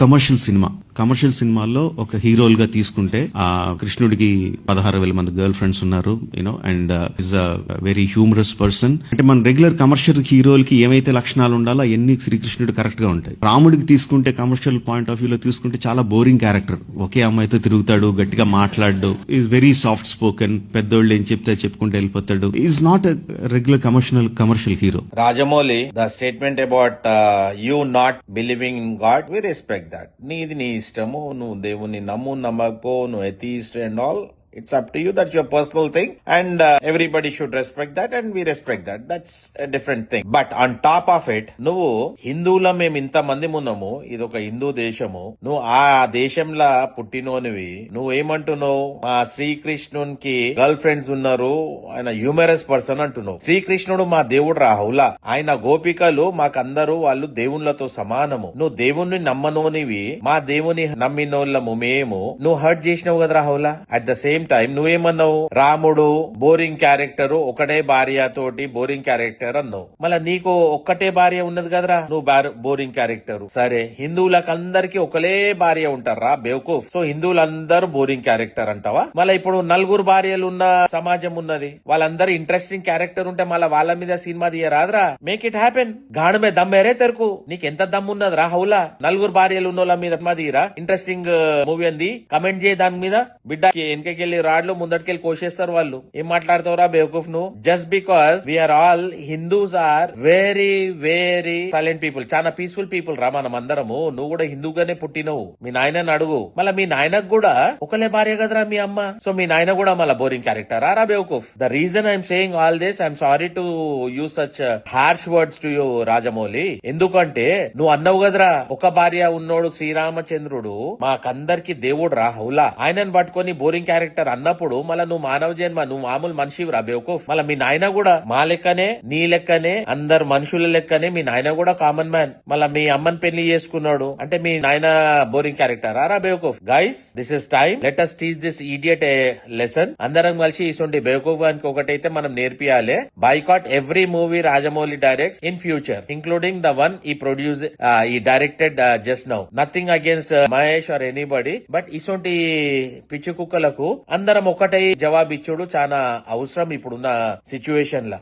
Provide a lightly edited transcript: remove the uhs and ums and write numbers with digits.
Commercial సినిమాల్లో ఒక హీరోల్ గా తీసుకుంటే ఆ కృష్ణుడికి 16,000 మంది గర్ల్ ఫ్రెండ్స్ ఉన్నారు, you know, and is a very humorous person. అంటే మన రెగ్యులర్ కమర్షియల్ హీరోలకి ఏమైతే లక్షణాలు ఉండాలో అవన్నీ శ్రీకృష్ణుడు కరెక్ట్ గా ఉంటాయి. రాముడికి తీసుకుంటే కమర్షియల్ పాయింట్ ఆఫ్ వ్యూలో తీసుకుంటే చాలా బోరింగ్ క్యారెక్టర్. ఒకే అమ్మాయితో తిరుగుతాడు, గట్టిగా మాట్లాడు, ఈజ్ వెరీ సాఫ్ట్ స్పోకెన్, పెద్దోళ్ళు ఏం చెప్తే చెప్పుకుంటూ వెళ్ళిపోతాడు. Is not a regular commercial hero. Rajamouli, the statement about you not believing in god, we respect that. నీది నీ ఇష్టము, నువ్వు దేవుని నమ్మకపో, నువ్వు atheist and all. It's up to you. That's your personal thing, and everybody should respect that, and we respect that. That's a different thing. But on top of it, నువ్వు హిందువుల మేము ఇంత మంది ఉన్నాము, ఇది ఒక హిందూ దేశము, నువ్వు ఆ దేశంలో పుట్టినోనివి, నువ్వు ఏమంటున్నావు? మా శ్రీకృష్ణునికి గర్ల్ ఫ్రెండ్స్ ఉన్నారు, ఆయన హ్యూమరస్ పర్సన్ అంటున్నావు. శ్రీకృష్ణుడు మా దేవుడు రాహులా, ఆయన గోపికలు మాకందరూ వాళ్ళు దేవుళ్ళతో సమానము. నువ్వు దేవుణ్ణి నమ్మనోనివి, మా దేవుని నమ్మినోళ్ళము మేము. నువ్వు హర్ట్ చేసినావు కదా రాహులా. అట్ ద సేమ్ టైం నువ్వేమన్నావు? రాముడు బోరింగ్ క్యారెక్టర్, ఒకటే భార్య తోటి బోరింగ్ క్యారెక్టర్ అన్నావు. మళ్ళా నీకు ఒక్కటే భార్య ఉన్నది కదరా, నువ్వు బోరింగ్ క్యారెక్టర్. సరే, హిందువులకు అందరికి ఒకలే భార్య ఉంటారా బేవకూఫ్? సో హిందువులందరూ బోరింగ్ క్యారెక్టర్ అంటావా? మళ్ళీ ఇప్పుడు 4 భార్యలు ఉన్న సమాజం ఉన్నది, వాళ్ళందరూ ఇంట్రెస్టింగ్ క్యారెక్టర్ ఉంటే మళ్ళీ వాళ్ళ మీద సినిమా తీయరాదురా? Make it happen. గాడమే దమ్మేరే తెరకు, నీకు ఎంత దమ్ము ఉన్నది రా హౌలా? 4 భార్యలు ఉన్న వాళ్ళ మీద సినిమా తీయరా? ఇంట్రెస్టింగ్ మూవీ అంది, కమెంట్ చేయి దాని మీద. బిడ్డ వెనకెళ్ళి రాడ్లు ముందటికెళ్ళి కోసేస్తారు వాళ్ళు. ఏం మాట్లాడతావురా బేవకూఫ్ నువ్వు? Just because we are all Hindus are very very silent people, చాలా పీస్ఫుల్ పీపుల్ రా మనం అందరము. నువ్వు కూడా హిందూగానే పుట్టినవు. మీ నాయనని అడుగు. మళ్ళీ మీ నాయనకు కూడా ఒకలే భార్య కదరా మీ అమ్మ. సో మీ నాయన కూడా మళ్ళీ బోరింగ్ క్యారెక్టర్ రా బేవకూఫ్. The reason I'm saying all this, I'm sorry to use such harsh words to you Rajamouli. ఎందుకంటే నువ్వు అన్నావు కదరా, ఒక భార్య ఉన్నోడు శ్రీరామచంద్రుడు మాకందరికి దేవుడు రా హౌలా, ఆయనను పట్టుకొని బోరింగ్ క్యారెక్టర్ అన్నప్పుడు మళ్ళీ నువ్వు మానవ జన్మ, నువ్వు మామూలు మనిషి రా బేవకూఫ్. మళ్ళీ మీ నాయన కూడా మా లెక్కనే, నీ లెక్కనే, అందరు మనుషుల లెక్కనే మీ నాయన కూడా కామన్ మ్యాన్. మళ్ళీ మీ అమ్మని పెళ్లి చేసుకున్నాడు అంటే మీ నాయన బోరింగ్ క్యారెక్టర్ రా బేవకూఫ్. Guys, this is time, let us teach this idiot a lesson. అందరం కలిసి ఇటువంటి బేవకూఫ్ గానికి ఒకటైతే మనం నేర్పియాలి. Boycott every movie Rajamouli directs in future, including the one he produce he directed just now. Nothing against Mahesh or anybody, but ఇటువంటి పిచ్చి కుక్కలకు అందరం ఒకటై జవాబిచ్చుడు చాలా అవసరం ఇప్పుడున్న సిచ్యువేషన్ లా.